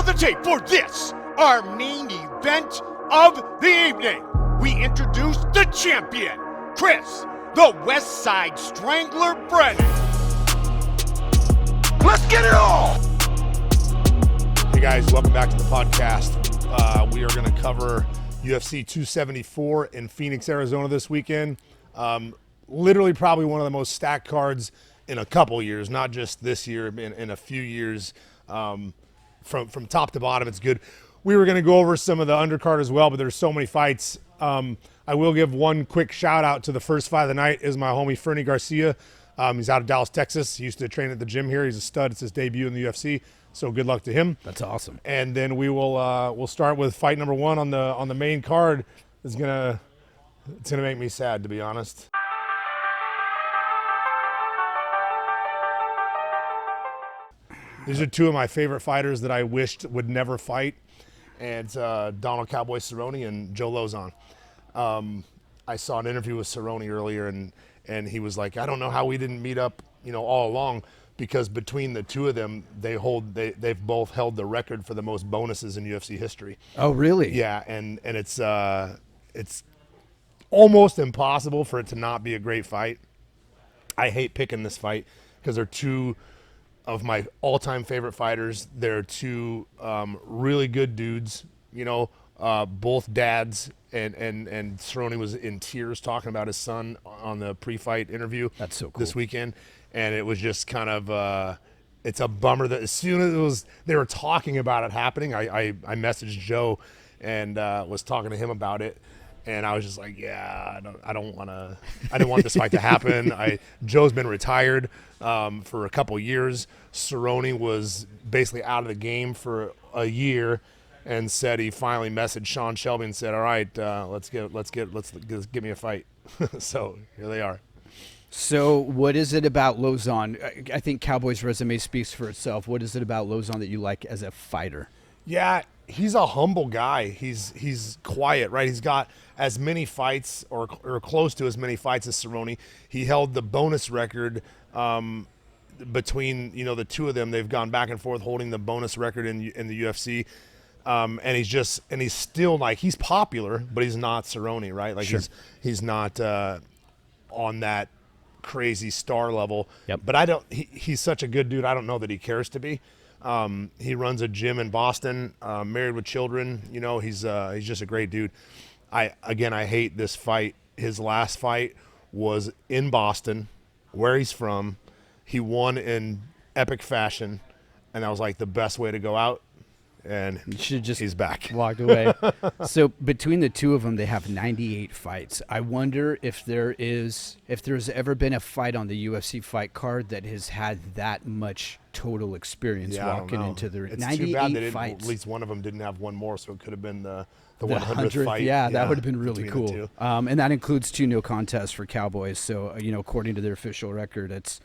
of the tape for this, our main event of the evening. We introduce the champion, Chris, the West Side Strangler Brennan. Let's get it on! Hey guys, welcome back to the podcast. We are going to cover UFC 274 in Phoenix, Arizona this weekend. Literally probably one of the most stacked cards in a couple years, not just this year, in a few years. From top to bottom, it's good. We were going to go over some of the undercard as well, but there's so many fights. I will give one quick shout out to the first fight of the night is my homie Fernie Garcia. He's out of Dallas, Texas. He used to train at the gym here. He's a stud. It's his debut in the UFC. So good luck to him. That's awesome. And then we will we'll start with fight number one on the main card. It's gonna make me sad, to be honest. These are two of my favorite fighters that I wished would never fight, and Donald Cowboy Cerrone and Joe Lozon. I saw an interview with Cerrone earlier, and he was like, I don't know how we didn't meet up, all along, because between the two of them, they've both held the record for the most bonuses in UFC history. Oh, really? Yeah, and it's almost impossible for it to not be a great fight. I hate picking this fight because they're two of my all-time favorite fighters. They're two really good dudes, both dads, and Cerrone was in tears talking about his son on the pre-fight interview. That's so cool. This weekend, and it was just kind of it's a bummer that as soon as they were talking about it happening, I messaged Joe and was talking to him about it. And I was just like, I didn't want this fight to happen. Joe's been retired for a couple years. Cerrone was basically out of the game for a year, and said he finally messaged Sean Shelby and said, "All right, let's give me a fight." So here they are. So what is it about Lozon? I think Cowboy's resume speaks for itself. What is it about Lozon that you like as a fighter? Yeah, he's a humble guy. He's quiet, right? He's got as many fights or close to as many fights as Cerrone. He held the bonus record between the two of them. They've gone back and forth holding the bonus record in the UFC. And he's still like, he's popular, but he's not Cerrone, right? Like, sure. He's not on that crazy star level. Yep. But he's such a good dude. I don't know that he cares to be. He runs a gym in Boston, married with children. He's just a great dude. I hate this fight. His last fight was in Boston, where he's from. He won in epic fashion, and that was like the best way to go out. And he's back. Walked away. So between the two of them, they have 98 fights. I wonder if there's ever been a fight on the UFC fight card that has had that much total experience walking into the ring. 98 too bad that fights. At least one of them didn't have one more, so it could have been the 100th fight. Yeah, that would have been really cool. And that includes 2 no contests for Cowboys. So according to their official record, that's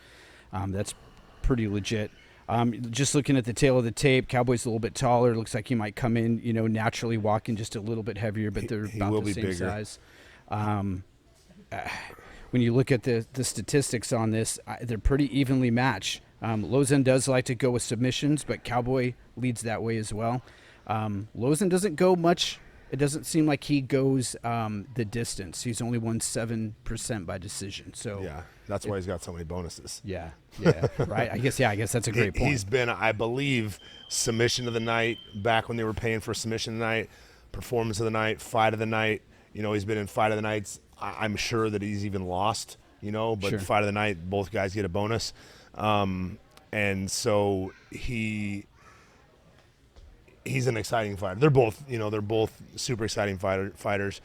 pretty legit. Just looking at the tail of the tape, Cowboy's a little bit taller. Looks like he might come in, naturally walking just a little bit heavier, but they're about the same size. When you look at the statistics on this, they're pretty evenly matched. Lozon does like to go with submissions, but Cowboy leads that way as well. Lozon doesn't go much. It doesn't seem like he goes the distance. He's only won 7% by decision. So yeah, that's why he's got so many bonuses. Yeah, right. I guess that's a great point. He's been, I believe, submission of the night back when they were paying for submission of the night, performance of the night, fight of the night. He's been in fight of the nights. I'm sure that he's even lost. But sure. Fight of the night, both guys get a bonus, and so he's an exciting fighter. They're both super exciting fighters.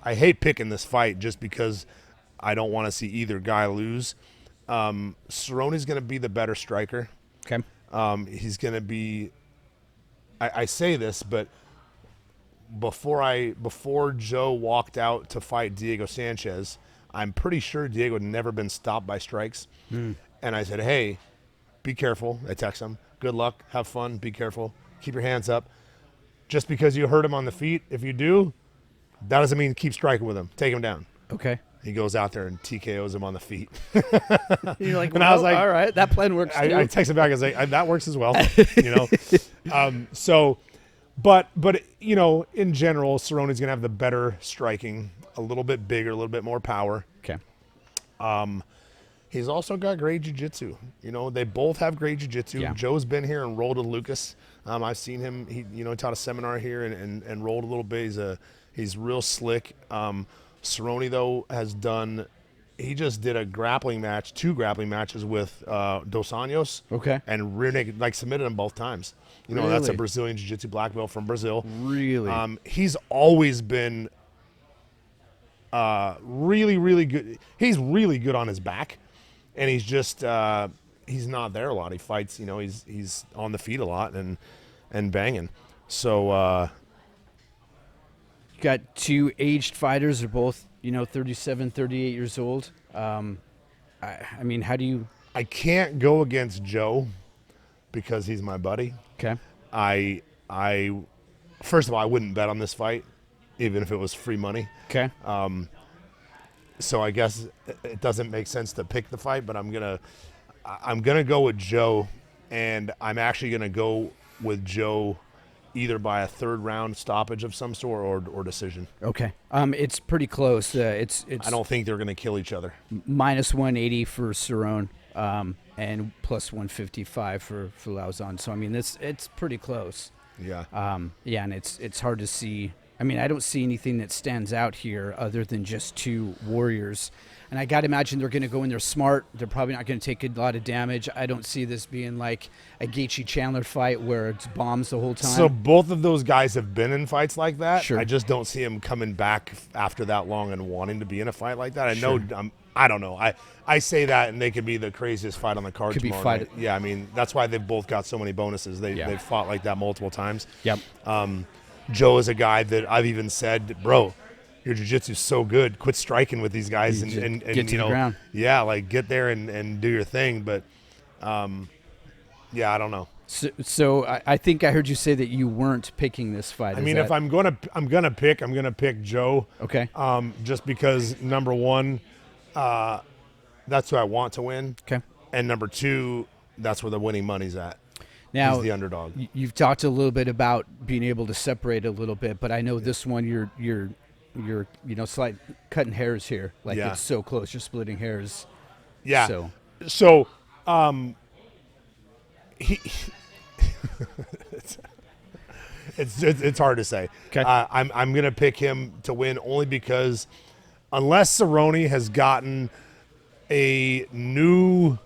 I hate picking this fight just because I don't want to see either guy lose. Cerrone's going to be the better striker. Okay. He's going to be. I say this, but before Joe walked out to fight Diego Sanchez, I'm pretty sure Diego had never been stopped by strikes. And I said, hey, be careful. I text him, good luck, have fun, be careful, keep your hands up. Just because you hurt him on the feet, if you do, that doesn't mean keep striking with him. Take him down. Okay. He goes out there and TKOs him on the feet. You're like, and I was like, all right, that plan works too. I texted back. I was like, that works as well. But in general, Cerrone's gonna have the better striking, a little bit bigger, a little bit more power. Okay. He's also got great jiu-jitsu. They both have great jiu-jitsu. Yeah. Joe's been here and rolled with Lucas. I've seen him. He taught a seminar here and rolled a little bit. He's real slick. Cerrone though he just did two grappling matches with Dos Anjos. Okay. And rear naked, submitted him both times. That's a Really? Brazilian jiu-jitsu black belt from Brazil. Really? He's always been really, really good. He's really good on his back, and he's just he's not there a lot. He fights, he's on the feet a lot and banging. So got two aged fighters. They're both 37, 38 years old. I mean, how do you? I can't go against Joe because he's my buddy. Okay. I first of all, I wouldn't bet on this fight, even if it was free money. Okay. So I guess it doesn't make sense to pick the fight, but I'm gonna go with Joe, and I'm actually gonna go with Joe either by a third round stoppage of some sort or decision. Okay. It's pretty close. It's I don't think they're gonna kill each other. minus 180 for Cerrone, and plus 155 for Lauzon. So I mean, it's pretty close. Yeah. Yeah, and it's hard to see. I mean, I don't see anything that stands out here other than just two warriors. And I got to imagine they're going to go in there smart. They're probably not going to take a lot of damage. I don't see this being like a Gaethje-Chandler fight where it's bombs the whole time. So both of those guys have been in fights like that. Sure. I just don't see him coming back after that long and wanting to be in a fight like that. Sure. I don't know. I say that, and they could be the craziest fight on the card tomorrow night. Yeah, I mean, that's why they've both got so many bonuses. They've fought like that multiple times. Yep. Joe is a guy that I've even said, bro, your jiu-jitsu is so good. Quit striking with these guys and get to the ground. Yeah, get there and do your thing. But I don't know. So I think I heard you say that you weren't picking this fight. I mean, if I'm gonna pick Joe. Okay. Just because number one, that's who I want to win. Okay. And number two, that's where the winning money's at. Now, he's the underdog. You've talked a little bit about being able to separate a little bit, but I know this one you're slight cutting hairs here. It's so close. You're splitting hairs. Yeah. So he it's hard to say. Okay. I'm gonna pick him to win only because unless Cerrone has gotten a new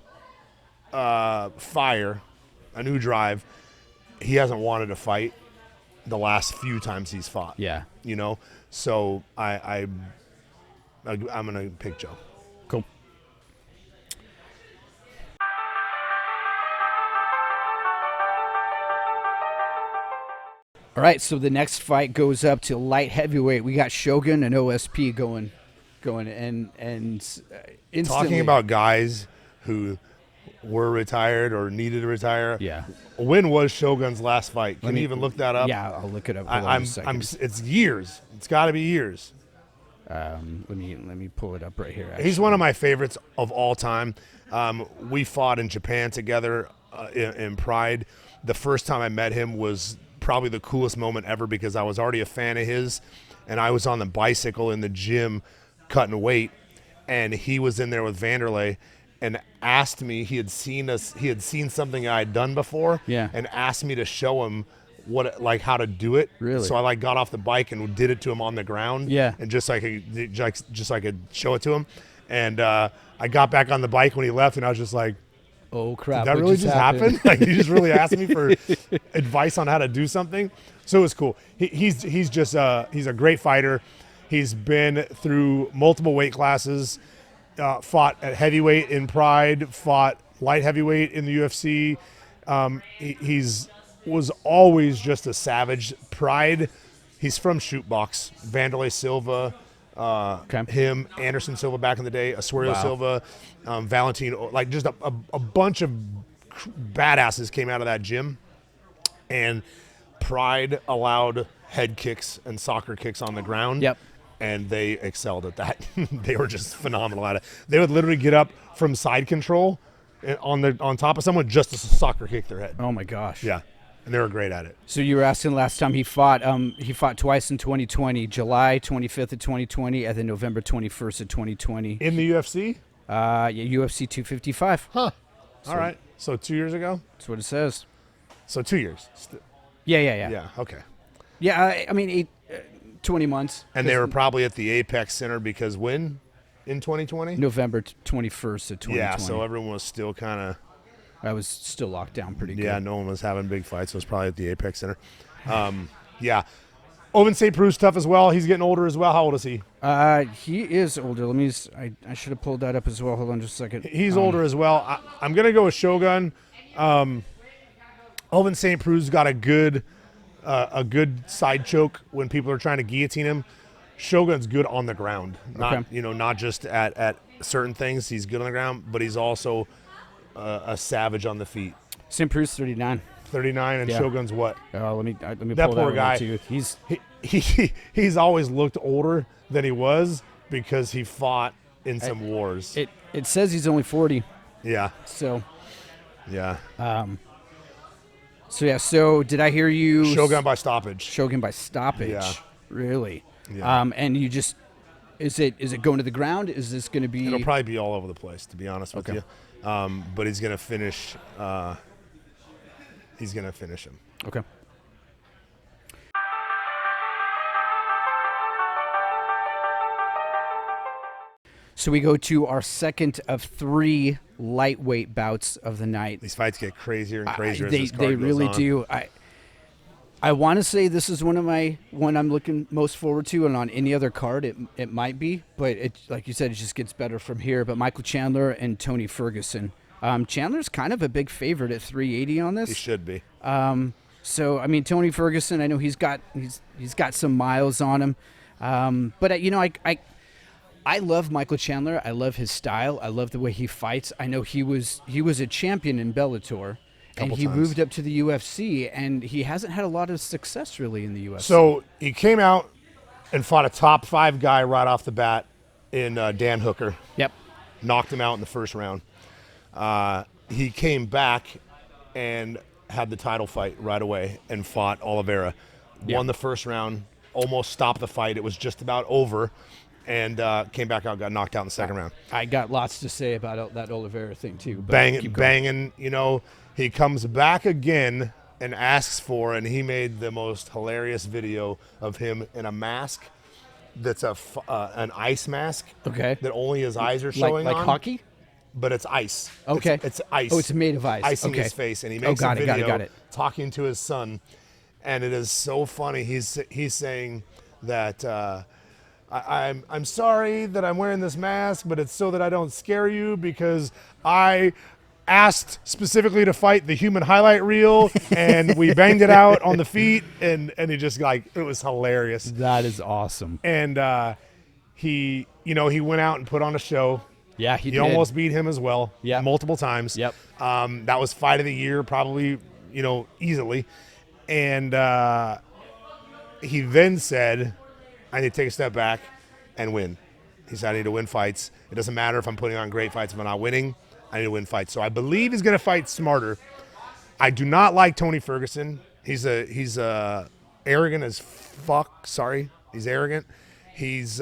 fire, a new drive, he hasn't wanted to fight the last few times he's fought. Yeah. So I'm gonna pick Joe. Cool. All right, so the next fight goes up to light heavyweight. We got Shogun and OSP going, and instantly. Talking about guys who were retired or needed to retire. Yeah. When was Shogun's last fight? Can you even look that up? Yeah, I'll look it up. Hold on a second. It's years. It's got to be years. Let me pull it up right here. Actually. He's one of my favorites of all time. We fought in Japan together in Pride. The first time I met him was probably the coolest moment ever because I was already a fan of his, and I was on the bicycle in the gym cutting weight, and he was in there with Vanderlei and asked me, he had seen something I had done before, and asked me to show him how to do it. Really? So I got off the bike and did it to him on the ground. Yeah. And just so I could show it to him. And I got back on the bike when he left, and I was just like, oh crap! Did that really just happen? Like, he just really asked me for advice on how to do something. So it was cool. He's a great fighter. He's been through multiple weight classes. Fought at heavyweight in Pride. Fought light heavyweight in the UFC. He's was always just a savage. Pride. He's from Shootbox. Vanderlei Silva. Him, Anderson Silva back in the day, Asurio Silva, Valentino, just a bunch of badasses came out of that gym, and Pride allowed head kicks and soccer kicks on the ground. Yep. and they excelled at that. They were just phenomenal at it. They would literally get up from side control on top of someone just to soccer kick their head. Oh my gosh. Yeah, and they were great at it. So you were asking last time he fought twice in 2020, July 25th of 2020 and then November 21st of 2020. In the UFC? Yeah, UFC 255. Huh. All right. So 2 years ago? That's what it says. So 2 years. Yeah. Yeah, okay. Yeah, I mean, 20 months. And they were probably at the Apex Center because when? In 2020? November 21st of 2020. Yeah, so everyone was still kind of... I was still locked down pretty good. Yeah, no one was having big fights, so it was probably at the Apex Center. Yeah. Ovince St. Preux's tough as well. He's getting older as well. How old is he? He is older. I should have pulled that up as well. Hold on just a second. He's older as well. I'm going to go with Shogun. Ovince St. Preux's got a good side choke when people are trying to guillotine him. Shogun's good on the ground, not just at certain things. He's good on the ground, but he's also a savage on the feet. St. Preux's 39. 39, and Shogun's what? Let me that pull poor that guy. Too. He's always looked older than he was because he fought in some wars. It says he's only 40. Yeah. So. Yeah. So did I hear you? Shogun by stoppage. Shogun by stoppage. Yeah. Really? Yeah. And you just is it going to the ground? Is this going to be? It'll probably be all over the place, to be honest with you. But he's gonna finish. He's gonna finish him. Okay. So we go to our second of 3 lightweight bouts of the night. These fights get crazier and crazier as this card They goes really on. do. I want to say this is one I'm looking most forward to, and on any other card it might be, but it, like you said, it just gets better from here. But Michael Chandler and Tony Ferguson. Chandler's kind of a big favorite at 380 on this. He should be. So I mean, Tony Ferguson, I know he's got some miles on him, but I love Michael Chandler. I love his style. I love the way he fights. I know he was a champion in Bellator. And he moved up to the UFC, and he hasn't had a lot of success really in the UFC. So he came out and fought a top 5 guy right off the bat in Dan Hooker. Yep. Knocked him out in the first round. He came back and had the title fight right away and fought Oliveira. Won the first round, almost stopped the fight. It was just about over, and came back out, got knocked out in the second round. I got lots to say about that Oliveira thing too. But Banging, he comes back again and asks for, and he made the most hilarious video of him in a mask that's an ice mask. Okay. That only his eyes are showing like on. hockey? But it's ice. Okay. It's ice. Oh, it's made of ice. Icing his face, and he makes a video talking to his son, and it is so funny. He's saying that I'm sorry that I'm wearing this mask, but it's so that I don't scare you because I asked specifically to fight the human highlight reel, and we banged it out on the feet, and he just it was hilarious. That is awesome. And he went out and put on a show. Yeah, he did. He almost beat him as well. Yeah. Multiple times. Yep. That was fight of the year, probably, easily. And he then said, I need to take a step back and win. He said, I need to win fights. It doesn't matter if I'm putting on great fights. If I'm not winning, I need to win fights. So I believe he's going to fight smarter. I do not like Tony Ferguson. He's arrogant as fuck. Sorry. He's arrogant. He's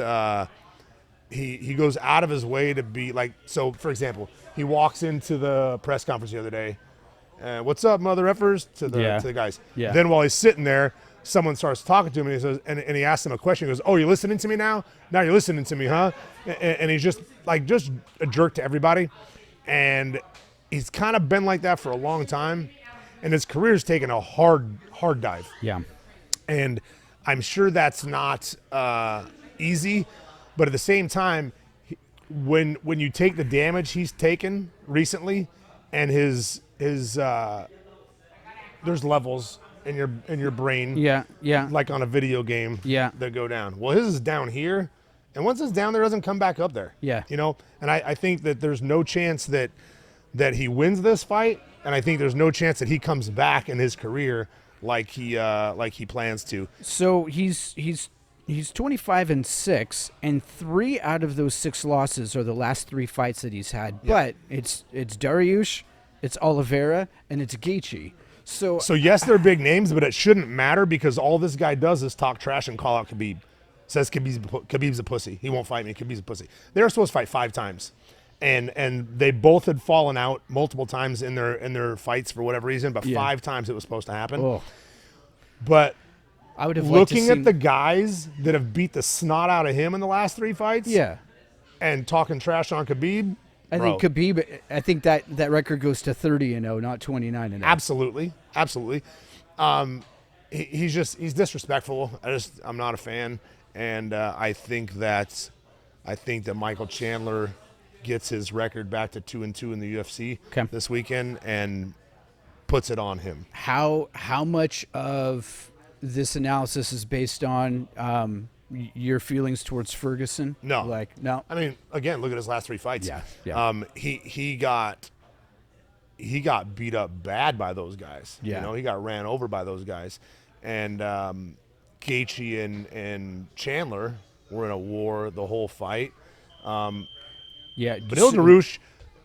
he goes out of his way to be so for example, he walks into the press conference the other day, what's up, mother effers, to the guys. Yeah. Then while he's sitting there, someone starts talking to him, and he says, and he asks him a question. He goes, "Oh, you're listening to me now? Now you're listening to me, huh?" And he's just a jerk to everybody. And he's kind of been like that for a long time, and his career's taken a hard dive. Yeah. And I'm sure that's not easy, but at the same time, when you take the damage he's taken recently, and his there's levels in your brain. Yeah. Like on a video game. Yeah. That go down. Well, his is down here, and once it's down there, it doesn't come back up there. Yeah. And I think that there's no chance that he wins this fight, and I think there's no chance that he comes back in his career like he plans to. So he's He's 25-6, and 3 out of those 6 losses are the last 3 fights that he's had. Yeah. But it's Dariush, it's Oliveira, and it's Gaethje. So yes, they're big names, but it shouldn't matter because all this guy does is talk trash and call out Khabib. Says Khabib's a pussy. He won't fight me. Khabib's a pussy. They were supposed to fight 5 times, and they both had fallen out multiple times in their fights for whatever reason. But 5 times it was supposed to happen. Oh. But I would have looking at the guys that have beat the snot out of him in the last 3 fights, and talking trash on Khabib. I think Khabib. I think that record goes to 30-0, not 29-0. Absolutely. He's disrespectful. I'm not a fan, and I think that Michael Chandler gets his record back to 2-2 in the UFC this weekend and puts it on him. How much of this analysis is based on your feelings towards Ferguson? No. No. I mean, again, look at his last 3 fights. Yeah. He got beat up bad by those guys. Yeah. You know, he got ran over by those guys. And Gaethje and Chandler were in a war the whole fight. But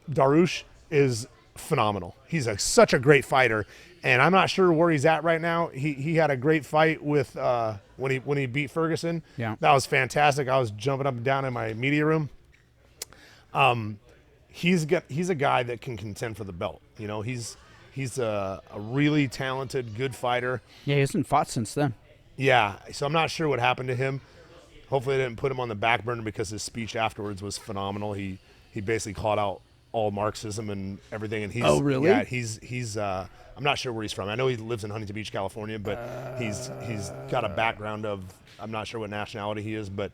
Dariush is phenomenal. He's such a great fighter, and I'm not sure where he's at right now. He had a great fight with when he beat Ferguson. Yeah, that was fantastic. I was jumping up and down in my media room. He's a guy that can contend for the belt. You know, he's a really talented, good fighter. Yeah, he hasn't fought since then. Yeah, so I'm not sure what happened to him. Hopefully they didn't put him on the back burner because his speech afterwards was phenomenal. He basically called out all Marxism and everything. And oh, really? Yeah, he's I'm not sure where he's from. I know he lives in Huntington Beach, California, but he's got a background of, I'm not sure what nationality he is, but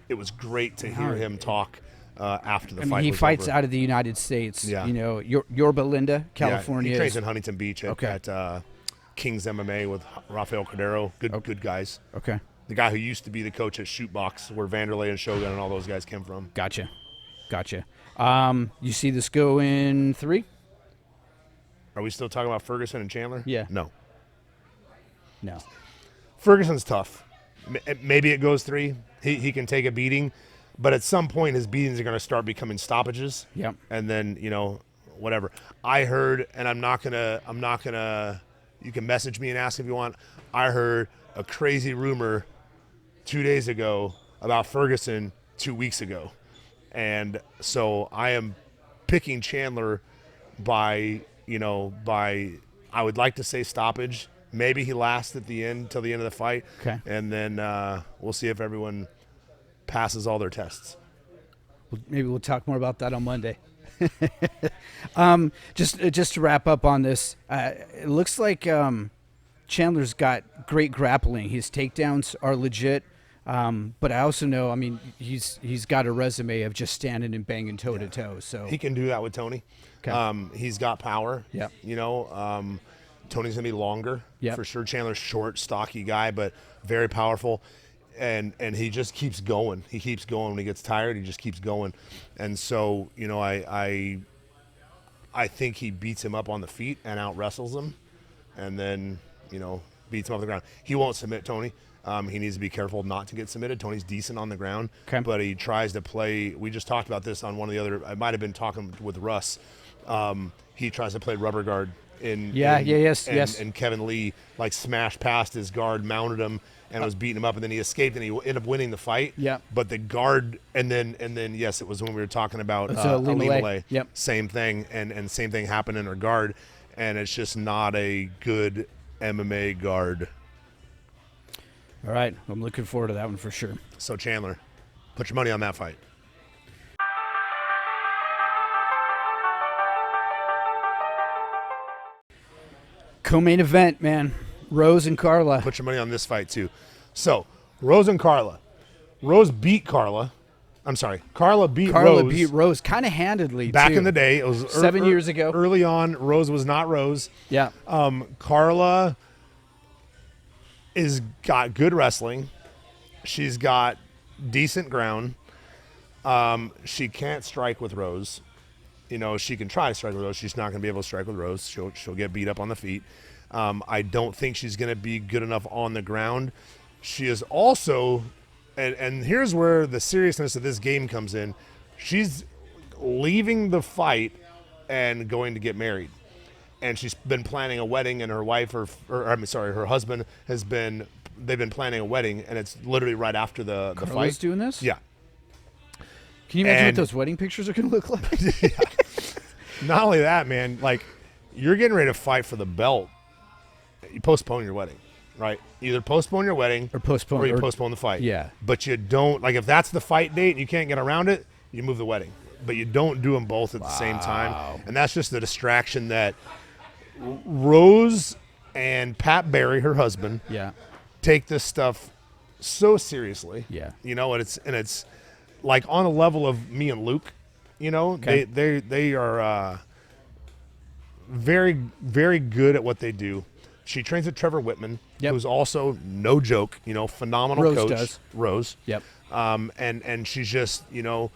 it was great to hear him talk after the fight. He was fights over. out of the United States. Yeah. You know, Yorba Linda, California. Yeah, he trains in Huntington Beach at King's MMA with Rafael Cordero. Good guys. Okay. The guy who used to be the coach at Shootbox, where Vanderlei and Shogun and all those guys came from. Gotcha. You see this go in 3? Are we still talking about Ferguson and Chandler? Yeah. No. Ferguson's tough. Maybe it goes 3. He can take a beating, but at some point his beatings are going to start becoming stoppages. Yep. And then, whatever. I heard, and I'm not gonna. You can message me and ask if you want. I heard a crazy rumor 2 days ago about Ferguson 2 weeks ago. And so I am picking Chandler by I would like to say stoppage. Maybe he lasts at the end till the end of the fight. Okay. And then we'll see if everyone passes all their tests. Maybe we'll talk more about that on Monday. Just to wrap up on this, it looks like Chandler's got great grappling. His takedowns are legit. But I also know, I mean, he's got a resume of just standing and banging toe to toe. So he can do that with Tony. Okay. He's got power. Yeah. Tony's gonna be longer for sure. Chandler's short, stocky guy, but very powerful, and he just keeps going. He keeps going. When he gets tired, he just keeps going. And so I think he beats him up on the feet and out wrestles him, and then beats him off the ground. He won't submit Tony. He needs to be careful not to get submitted. Tony's decent on the ground, but he tries to play. We just talked about this on one of the other. I might have been talking with Russ. He tries to play rubber guard yes. And Kevin Lee smashed past his guard, mounted him, and was beating him up, and then he escaped, and he ended up winning the fight. Yeah. But the guard, and then yes, it was when we were talking about Alimale. Yep. Same thing, and same thing happened in her guard, and it's just not a good MMA guard. All right, I'm looking forward to that one for sure. So Chandler, put your money on that fight. Co-main event, man. Rose and Carla. Put your money on this fight too. So Rose and Carla. Rose beat Carla. I'm sorry. Carla beat Rose kind of handedly back too. in the day. It was 7 years ago. Early on, Rose was not Rose. Yeah. Carla is got good wrestling. She's got decent ground. She can't strike with Rose. She can try to strike with Rose. She's not going to be able to strike with Rose. She'll get beat up on the feet. I don't think she's going to be good enough on the ground. She is also and here's where the seriousness of this game comes in. She's leaving the fight and going to get married. And she's been planning a wedding, and her wife, her husband they've been planning a wedding, and it's literally right after the Carla's fight. doing this? Yeah. Can you imagine what those wedding pictures are going to look like? Yeah. Not only that, man, like, you're getting ready to fight for the belt. You postpone your wedding, right? Either postpone your wedding or you postpone the fight. Yeah. But you don't, like, if that's the fight date and you can't get around it, you move the wedding. But you don't do them both at the same time. And that's just the distraction that Rose and Pat Barry, her husband, take this stuff so seriously. Yeah. You know, and it's like on a level of me and Luke, you know, they are very, very good at what they do. She trains with Trevor Whitman, who's also no joke, you know, phenomenal coach. Rose. Yep. And she's just, you know,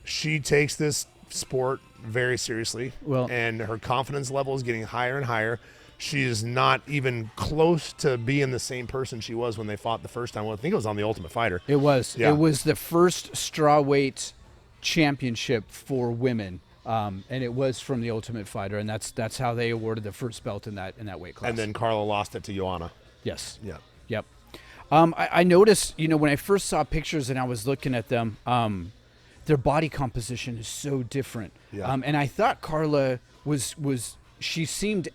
she takes this sport very seriously. Well, and her confidence level is getting higher and higher. She is not even close to being the same person she was when they fought the first time. Well, I think it was on The Ultimate Fighter. It was. Yeah. It was the first strawweight championship for women, and it was from The Ultimate Fighter, and that's how they awarded the first belt in that weight class. And then Carla lost it to Joanna. Yes. Yeah. Yep. I noticed, you know, when I first saw pictures and I was looking at them, their body composition is so different. Yeah. And I thought Carla she seemed,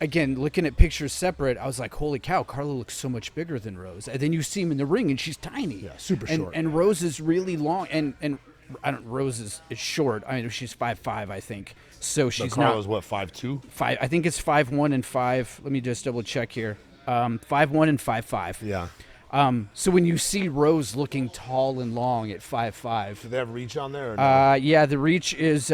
again, looking at pictures separate, I was like, holy cow, Carla looks so much bigger than Rose. And then you see him in the ring and she's tiny. Yeah, super short. And Rose is really long, and Rose is short. I mean, she's 5'5", I think. So she's Carla's not. what, 5'2"? I think it's 5'1" and 5. Let me just double check here. 5'1" and 5'5". Yeah. So when you see Rose looking tall and long at 5'5", Do they have reach on there? Or no? yeah, the reach is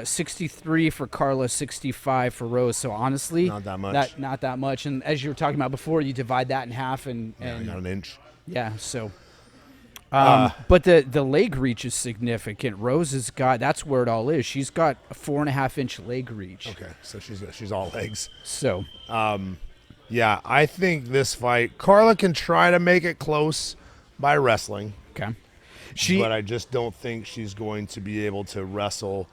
63 for Carla, 65 for Rose. So honestly, Not that much. Not that much. And as you were talking about before, you divide that in half, and Not an inch. yeah. So, but the leg reach is significant. Rose has got, that's where it all is. She's got a 4.5-inch leg reach. Okay, so she's all legs. So, Yeah, I think this fight, Carla can try to make it close by wrestling. okay. But I just don't think she's going to be able to wrestle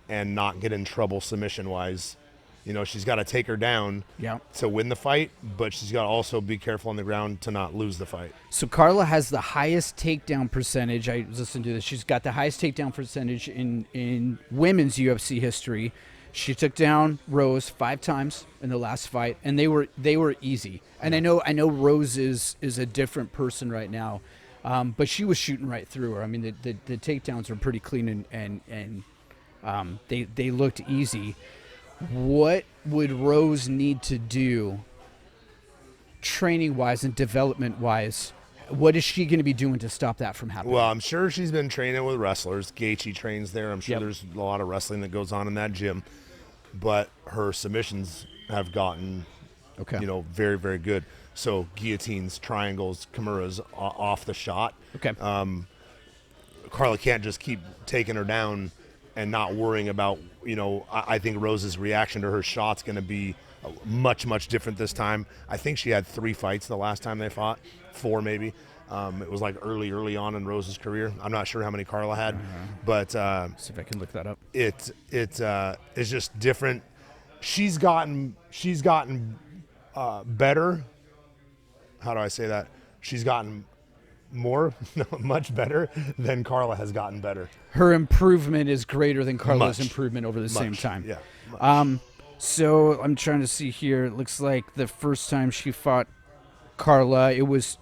and not get in trouble submission-wise. You know, she's got to take her down to win the fight, but she's got to also be careful on the ground to not lose the fight. So Carla has the highest takedown percentage. I was listening to this. She's got the highest takedown percentage in women's UFC history. She took down Rose 5 times in the last fight, and they were easy. And I know Rose is a different person right now, but she was shooting right through her. I mean, the takedowns were pretty clean, and they looked easy. What would Rose need to do, training-wise and development-wise? What is she going to be doing to stop that from happening? Well, I'm sure she's been training with wrestlers. Gaethje trains there. I'm sure there's a lot of wrestling that goes on in that gym. But her submissions have gotten, very, very good. So guillotines, triangles, Kimuras off the shot. Okay. Carla can't just keep taking her down and not worrying about, I think Rose's reaction to her shot's going to be much, much different this time. I think she had 3 fights the last time they fought, 4 maybe. It was like early on in Rose's career. I'm not sure how many Carla had, but see if I can look that up. It's just different. She's gotten better. How do I say that? She's gotten much better than Carla has gotten better. Her improvement is greater than Carla's improvement over the same time. Yeah. Much. So I'm trying to see here. It looks like the first time she fought Carla, it was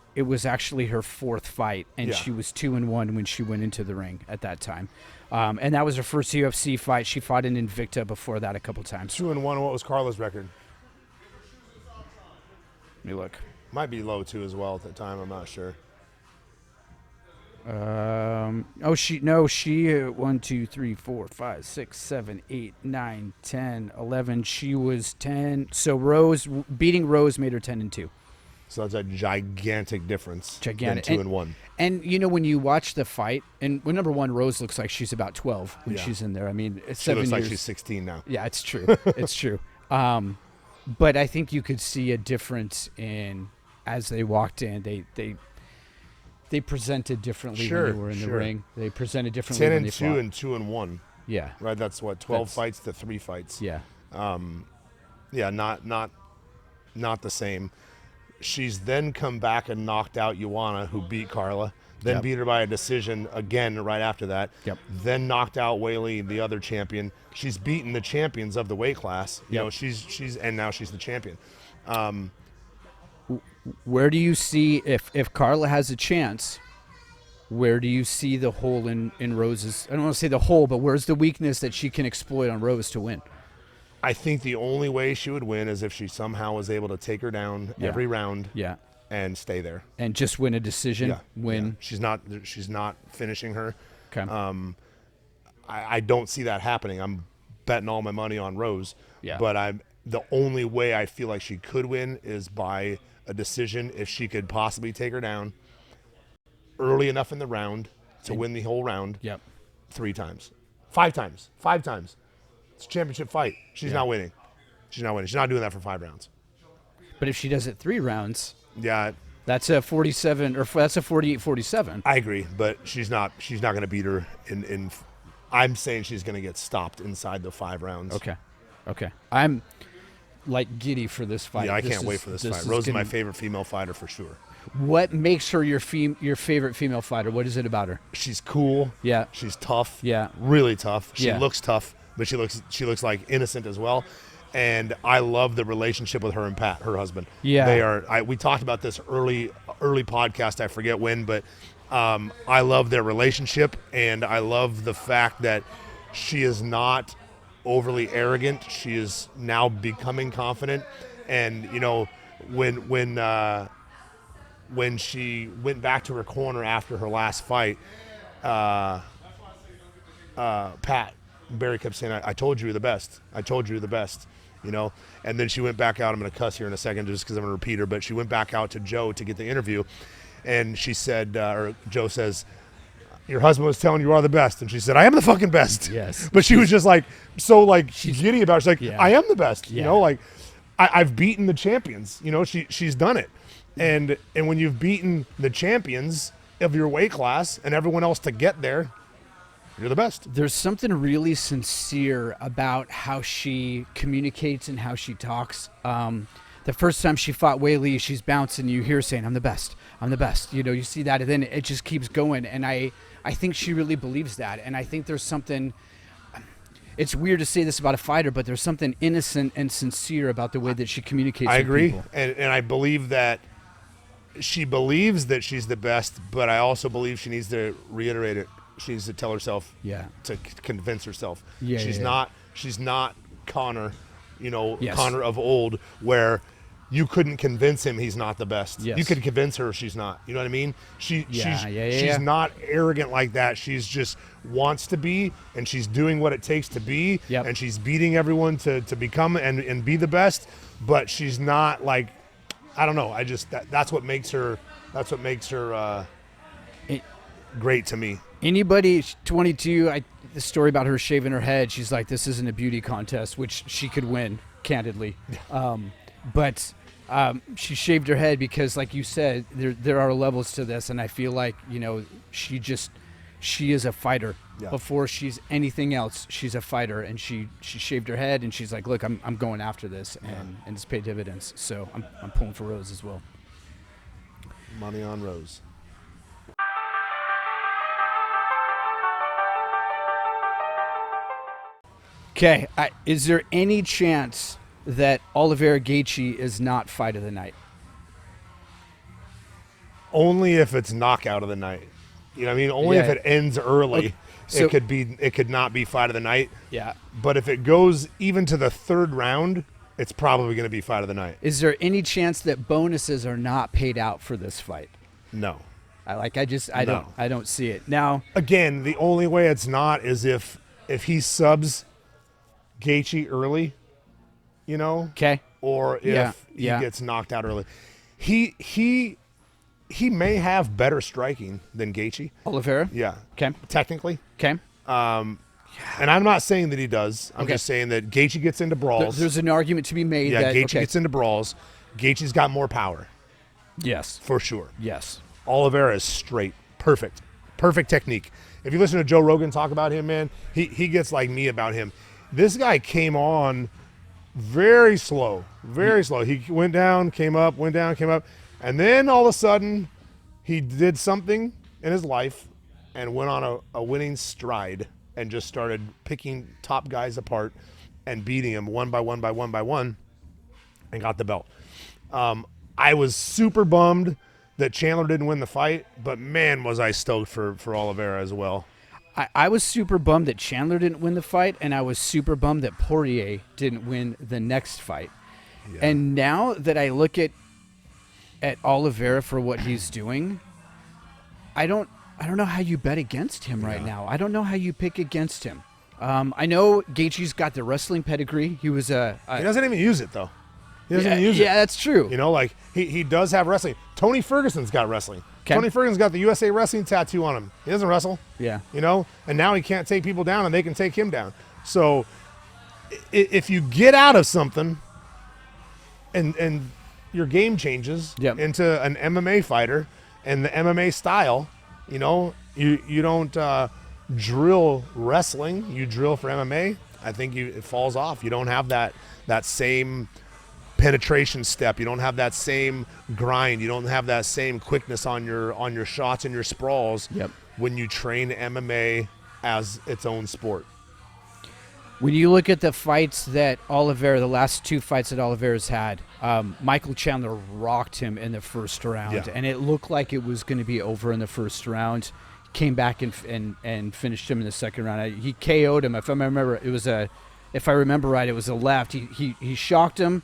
actually her 4th fight, and she was 2-1 when she went into the ring at that time. And that was her first UFC fight. She fought in Invicta before that a couple times. 2-1. What was Carla's record? Let me look. Might be low too as well at the time. I'm not sure. She 1, 2, 3, 4, 5, 6, 7, 8, 9, 10, 11. She was 10. So beating Rose made her 10-2. So that's a gigantic difference. Gigantic. 2-1. And when you watch the fight, and number one, Rose looks like she's about 12 when she's in there. I mean, it's 7 years. She looks like she's 16 now. Yeah, it's true. It's true. But I think you could see a difference in as they walked in. they presented differently Sure, when they were in the sure. ring. They presented differently when they 10-2 fought. and 2-1. Yeah. Right. That's what 12 fights to 3 fights. Yeah. Yeah. Not the same. She's then come back and knocked out Joanna, who beat Carla. Then Yep. beat her by a decision again right after that. Yep. Then knocked out Weili, the other champion. She's beaten the champions of the weight class. You Yep. know, she's and now she's the champion. Where do you see if Carla has a chance? Where do you see the hole in Rose's? I don't want to say the hole, but where's the weakness that she can exploit on Rose to win? I think the only way she would win is if she somehow was able to take her down every round Yeah. and stay there. And just win a decision. Yeah. Win. Yeah. She's not finishing her. Okay. I don't see that happening. I'm betting all my money on Rose. Yeah. But the only way I feel like she could win is by a decision if she could possibly take her down early enough in the round to win the whole round. Yep. 3 times. 5 times. 5 times. It's a championship fight. She's not winning. She's not winning. She's not doing that for 5 rounds. But if she does it 3 rounds, Yeah, that's a 47 or that's a 48-47. I agree, but she's not going to beat her in I'm saying she's going to get stopped inside the 5 rounds. Okay. I'm like giddy for this fight. Yeah, I can't wait for this fight. Rose is my favorite female fighter for sure. What makes her your favorite female fighter? What is it about her? She's cool. Yeah. She's tough. Yeah. Really tough. She Yeah. looks tough, but she looks like innocent as well. And I love the relationship with her and Pat, her husband. Yeah. They are. We talked about this early podcast. I forget when, but I love their relationship, and I love the fact that she is not overly arrogant. She is now becoming confident, and you know when she went back to her corner after her last fight, Pat Barry kept saying, I told you you're the best. I told you you're the best. You know, and then she went back out. I'm going to cuss here in a second just because I'm going to repeat her, but she went back out to Joe to get the interview, and she said, or Joe says, your husband was telling you are the best, and she said, I am the fucking best. Yes. But she was just like so like she's giddy about it. She's like, Yeah. I am the best. Yeah. You know, like I've beaten the champions. You know, she's done it, and when you've beaten the champions of your weight class and everyone else to get there, you're the best. There's something really sincere about how she communicates and how she talks. The first time she fought Weili, she's bouncing. You hear her saying, I'm the best. I'm the best. You know, you see that, and then it just keeps going. And I think she really believes that. And I think there's something, it's weird to say this about a fighter, but there's something innocent and sincere about the way that she communicates I with agree. people. And I believe that she believes that she's the best, but I also believe she needs to reiterate it. She needs to tell herself, Yeah. to convince herself. Yeah, she's yeah. not Connor, you know, Yes. Connor of old, where you couldn't convince him he's not the best. Yes. You could convince her she's not. You know what I mean? She's not arrogant like that. She's just wants to be, and she's doing what it takes to be, Yep. and she's beating everyone to become and be the best, but she's not like, I don't know. I just that's what makes her great to me. Anybody 22, the story about her shaving her head, she's like, this isn't a beauty contest, which she could win, candidly. But she shaved her head because, like you said, there are levels to this, and I feel like, you know, she is a fighter. Yeah. Before she's anything else, she's a fighter, and she shaved her head, and she's like, look, I'm going after this, and it's paid dividends. So I'm pulling for Rose as well. Money on Rose. Okay, is there any chance that Oliveira Gaethje is not fight of the night? Only if it's knockout of the night. You know what I mean? Only if Yeah. it ends early. Okay, so- it could not be fight of the night. Yeah. But if it goes even to the 3rd round, it's probably going to be fight of the night. Is there any chance that bonuses are not paid out for this fight? No. I No. don't see it. Now, Again, the only way it's not is if he subs Gaethje early, you know, okay. or if he yeah. gets knocked out early. He may have better striking than Gaethje. Oliveira? Yeah. Okay. Technically. Okay. And I'm not saying that he does. I'm Okay. just saying that Gaethje gets into brawls. There's an argument to be made Yeah, that Gaethje okay. gets into brawls. Gaethje's got more power, Yes. for sure. Yes. Oliveira is straight. Perfect technique. If you listen to Joe Rogan talk about him, man, he gets like me about him. This guy came on very slow. He went down, came up, went down, came up. And then all of a sudden, he did something in his life and went on a winning stride and just started picking top guys apart and beating them one by one and got the belt. I was super bummed that Chandler didn't win the fight, but man, was I stoked for Oliveira as well. I was super bummed that Chandler didn't win the fight, and I was super bummed that Poirier didn't win the next fight. Yeah. And now that I look at Oliveira for what he's doing, I don't know how you bet against him right now. I don't know how you pick against him. I know Gaethje's got the wrestling pedigree. He was he doesn't even use it though. He doesn't even use it. Yeah, that's true. You know, like he does have wrestling. Tony Ferguson's got wrestling. Okay. Tony Ferguson's got the USA Wrestling tattoo on him. He doesn't wrestle. Yeah. You know, and now he can't take people down, and they can take him down. So if you get out of something, and your game changes into an MMA fighter and the MMA style, you know, you don't drill wrestling. You drill for MMA. I think it falls off. You don't have that same penetration step. You don't have that same grind. You don't have that same quickness on your shots and your sprawls when you train MMA as its own sport. When you look at the fights that Oliveira, the last two fights that Oliveira's had, Michael Chandler rocked him in the first round, and it looked like it was going to be over in the first round. Came back and finished him in the second round. He KO'd him. If I remember right, it was a left. He shocked him.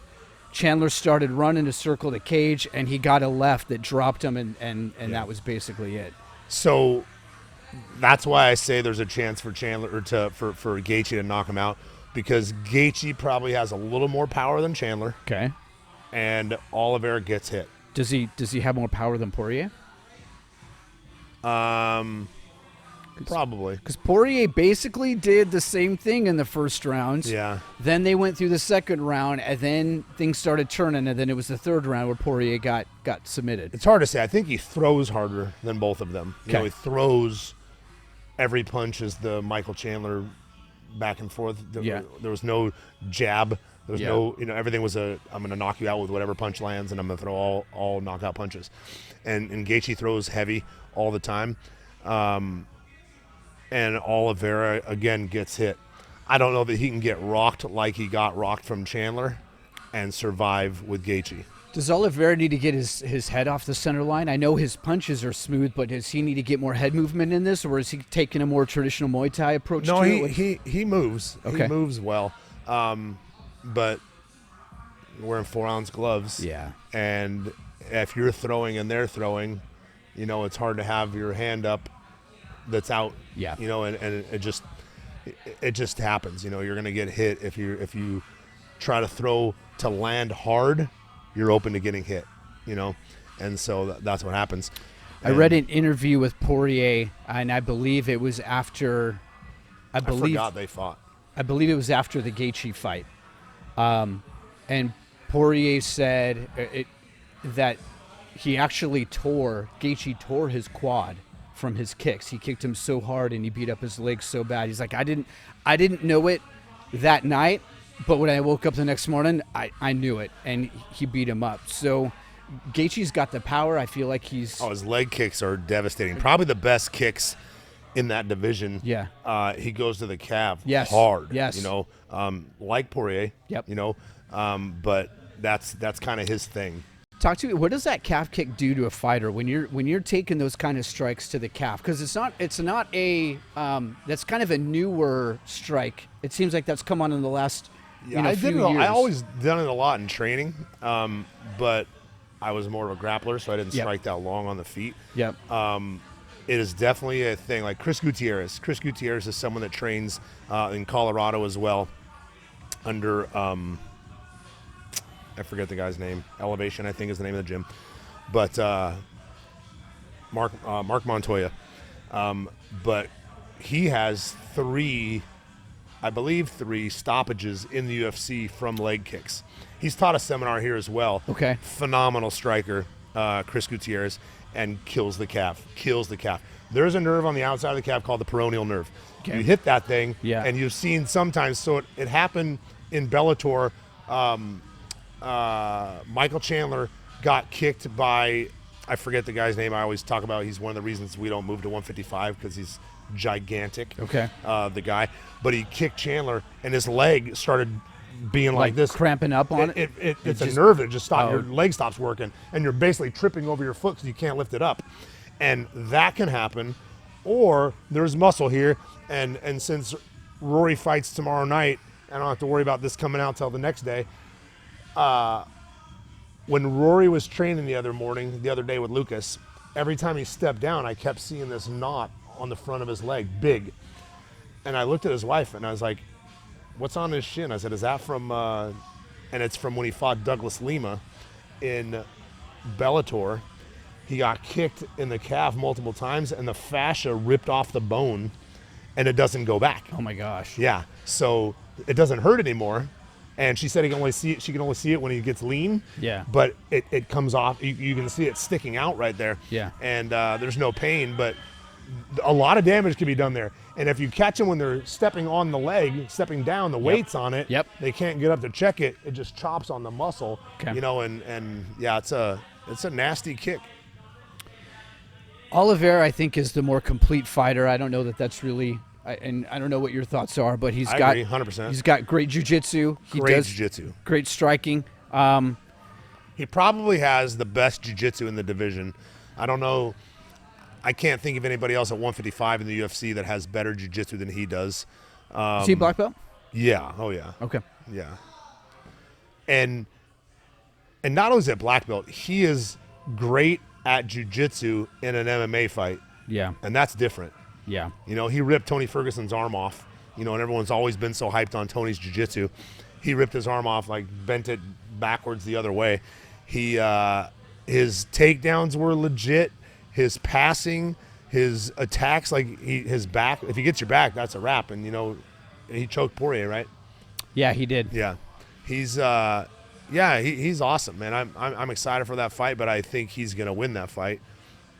Chandler started running to circle the cage, and he got a left that dropped him, and that was basically it. So that's why I say there's a chance for Chandler for Gaethje to knock him out, because Gaethje probably has a little more power than Chandler. Okay. And Oliveira gets hit. Does he have more power than Poirier? Probably. Because Poirier basically did the same thing in the first round. Yeah. Then they went through the second round, and then things started turning, and then it was the third round where Poirier got submitted. It's hard to say. I think he throws harder than both of them. You know, he throws every punch is the Michael Chandler back and forth. There was no jab. There was no, everything was I'm going to knock you out with whatever punch lands, and I'm going to throw all knockout punches. And Gaethje throws heavy all the time. And Oliveira, again, gets hit. I don't know that he can get rocked like he got rocked from Chandler and survive with Gaethje. Does Oliveira need to get his head off the center line? I know his punches are smooth, but does he need to get more head movement in this, or is he taking a more traditional Muay Thai approach to it? he moves. Okay. He moves well. But wearing 4-ounce gloves. Yeah. And if you're throwing and they're throwing, it's hard to have your hand up that's out. Yeah. And it just happens. You're going to get hit if you try to throw to land hard. You're open to getting hit. And so that's what happens. I read an interview with Poirier, and I believe it was after. I forgot they fought. I believe it was after the Gaethje fight, and Poirier said that he actually Gaethje tore his quad from his kicks. He kicked him so hard and he beat up his legs so bad. He's like, I didn't know it that night, but when I woke up the next morning, I knew it, and he beat him up. So Gaethje's got the power. I feel like he's... Oh, his leg kicks are devastating. Probably the best kicks in that division. Yeah. He goes to the calf hard. Yes. Like Poirier. Yep. But that's kind of his thing. Talk to me. What does that calf kick do to a fighter when you're taking those kind of strikes to the calf? Because it's not a that's kind of a newer strike. It seems like that's come on in the last few years. I always done it a lot in training, but I was more of a grappler, so I didn't strike that long on the feet. Yep. It is definitely a thing. Like Chris Gutierrez. Chris Gutierrez is someone that trains in Colorado as well under. I forget the guy's name. Elevation, I think, is the name of the gym. But Mark Montoya. But he has three stoppages in the UFC from leg kicks. He's taught a seminar here as well. Okay. Phenomenal striker, Chris Gutierrez. and kills the calf. There's a nerve on the outside of the calf called the peroneal nerve. Okay. You hit that thing, Yeah. and you've seen sometimes. So it happened in Bellator. Michael Chandler got kicked by, I forget the guy's name I always talk about. He's one of the reasons we don't move to 155 because he's gigantic. Okay. The guy. But he kicked Chandler, and his leg started being like this. Cramping up on it? It's just- a nerve that just stops. Oh. Your leg stops working, and you're basically tripping over your foot because you can't lift it up. And that can happen. Or there's muscle here, and since Rory fights tomorrow night, I don't have to worry about this coming out till the next day. When Rory was training the other day with Lucas, every time he stepped down, I kept seeing this knot on the front of his leg, big. And I looked at his wife, and I was like, what's on his shin? I said, is that from, and it's from when he fought Douglas Lima in Bellator. He got kicked in the calf multiple times, and the fascia ripped off the bone, and it doesn't go back. Oh my gosh. Yeah, so it doesn't hurt anymore. And she said she can only see it when he gets lean. Yeah. But it comes off. You can see it sticking out right there. Yeah. And there's no pain, but a lot of damage can be done there. And if you catch them when they're stepping on the leg, stepping down, the weight's on it. Yep. They can't get up to check it. It just chops on the muscle. Okay. You know, and yeah, it's a nasty kick. Oliveira, I think, is the more complete fighter. I don't know that that's really, and I don't know what your thoughts are, but I agree, 100%. He's got great jiu-jitsu. Great jiu-jitsu. Great striking. He probably has the best jiu-jitsu in the division. I don't know. I can't think of anybody else at 155 in the UFC that has better jiu-jitsu than he does. Is he black belt? Yeah. Oh, yeah. Okay. Yeah. And not only is it black belt, he is great at jiu-jitsu in an MMA fight. Yeah. And that's different. Yeah. You know, he ripped Tony Ferguson's arm off. You know, and everyone's always been so hyped on Tony's jiu-jitsu. He ripped his arm off, like bent it backwards the other way. His takedowns were legit. His passing, his attacks, his back. If he gets your back, that's a wrap. And, you know, he choked Poirier, right? Yeah, he did. Yeah. He's awesome, man. I'm excited for that fight, but I think he's gonna win that fight.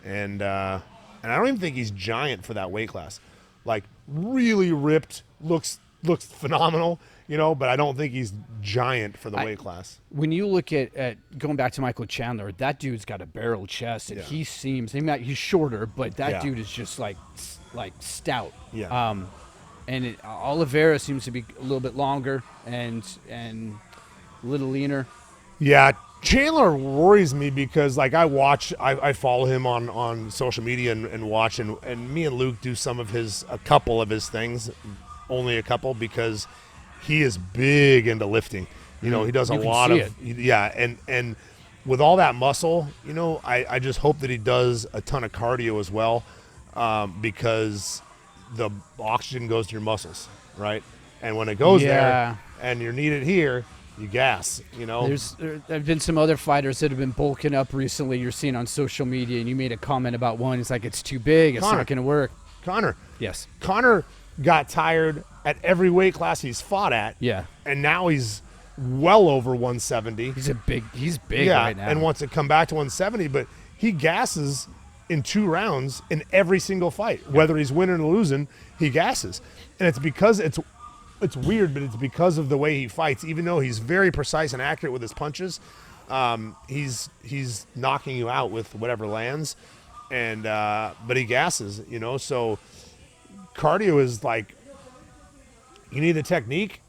And I don't even think he's giant for that weight class. Like, really ripped, looks phenomenal, you know, but I don't think he's giant for the weight class. When you look at going back to Michael Chandler, that dude's got a barrel chest, and he seems he's shorter, but that dude is just like stout. Yeah. And Oliveira seems to be a little bit longer and a little leaner. Yeah, Chandler worries me because, like, I follow him on social media and watch, and me and Luke do a couple of his things, only a couple, because he is big into lifting. You know, he does a lot of, and with all that muscle, you know, I just hope that he does a ton of cardio as well, because the oxygen goes to your muscles, right? And when it goes there and you're needed here, you gas, you know. There have been some other fighters that have been bulking up recently you're seeing on social media, and you made a comment about one. It's like, it's too big. It's not going to work. Conor. Yes. Conor got tired at every weight class he's fought at. Yeah. And now he's well over 170. He's big right now. And wants to come back to 170, but he gasses in 2 rounds in every single fight. Whether he's winning or losing, he gasses. And it's because it's weird, but it's because of the way he fights. Even though he's very precise and accurate with his punches, he's knocking you out with whatever lands, and but he gasses, you know. So cardio is like, you need the technique,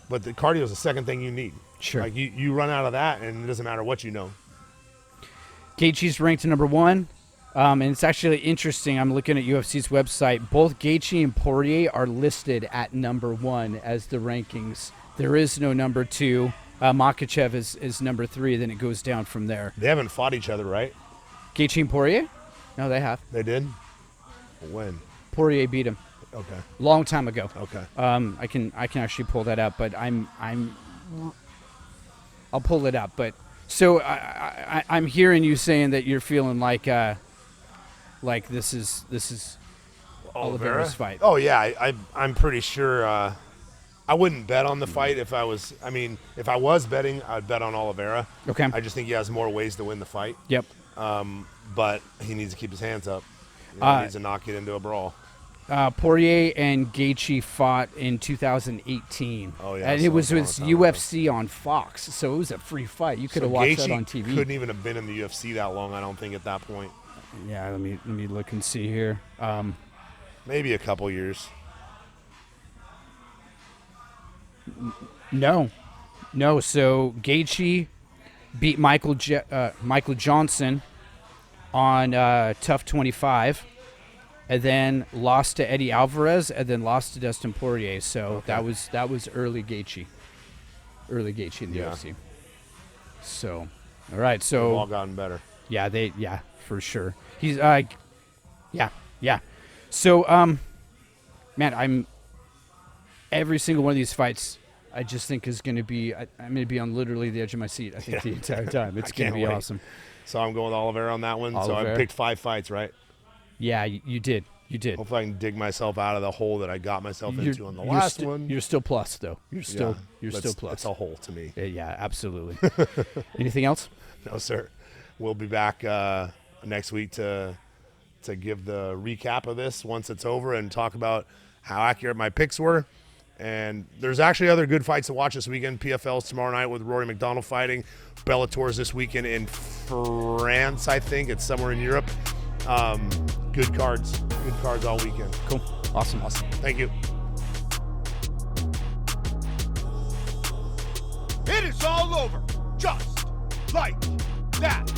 but the cardio is the second thing you need. Sure. Like you run out of that, and it doesn't matter what you know. Gaethje's ranked number 1. And it's actually interesting. I'm looking at UFC's website. Both Gaethje and Poirier are listed at number 1 as the rankings. There is no number 2. Makhachev is number 3. Then it goes down from there. They haven't fought each other, right? Gaethje and Poirier? No, they have. They did? When? Poirier beat him. Okay. Long time ago. Okay. I can actually pull that up, but I'll pull it up. But so I'm hearing you saying that you're feeling like this is Oliveira's fight. Oh yeah, I'm pretty sure. I wouldn't bet on the fight if I was. I mean, if I was betting, I'd bet on Oliveira. Okay. I just think he has more ways to win the fight. Yep. but he needs to keep his hands up. He needs to not get into a brawl. Poirier and Gaethje fought in 2018. Oh, yeah, and so it was it with was a long time UFC on Fox, so it was a free fight. You could have watched that on TV. Couldn't even have been in the UFC that long, I don't think, at that point. Yeah, let me look and see here. Maybe a couple years. No. So Gaethje beat Michael Johnson on Tough 25, and then lost to Eddie Alvarez, and then lost to Dustin Poirier. So that was early Gaethje in the UFC. So, all right. So they've all gotten better. Yeah, for sure. He's yeah. So man, I'm every single one of these fights, I just think is going to be. I'm going to be on literally the edge of my seat. I think the entire time. It's going to be awesome. So I'm going with Oliveira on that one. So I picked 5 fights, right? Yeah, you did. Hopefully I can dig myself out of the hole that I got myself into on the last one. You're still plus, though. You're still plus. It's a hole to me. Yeah, absolutely. Anything else? No, sir. We'll be back next week to give the recap of this once it's over and talk about how accurate my picks were. And there's actually other good fights to watch this weekend. PFL's tomorrow night with Rory McDonald fighting. Bellator's this weekend in France, I think. It's somewhere in Europe. Good cards. Good cards all weekend. Cool. Awesome. Thank you. It is all over, just like that.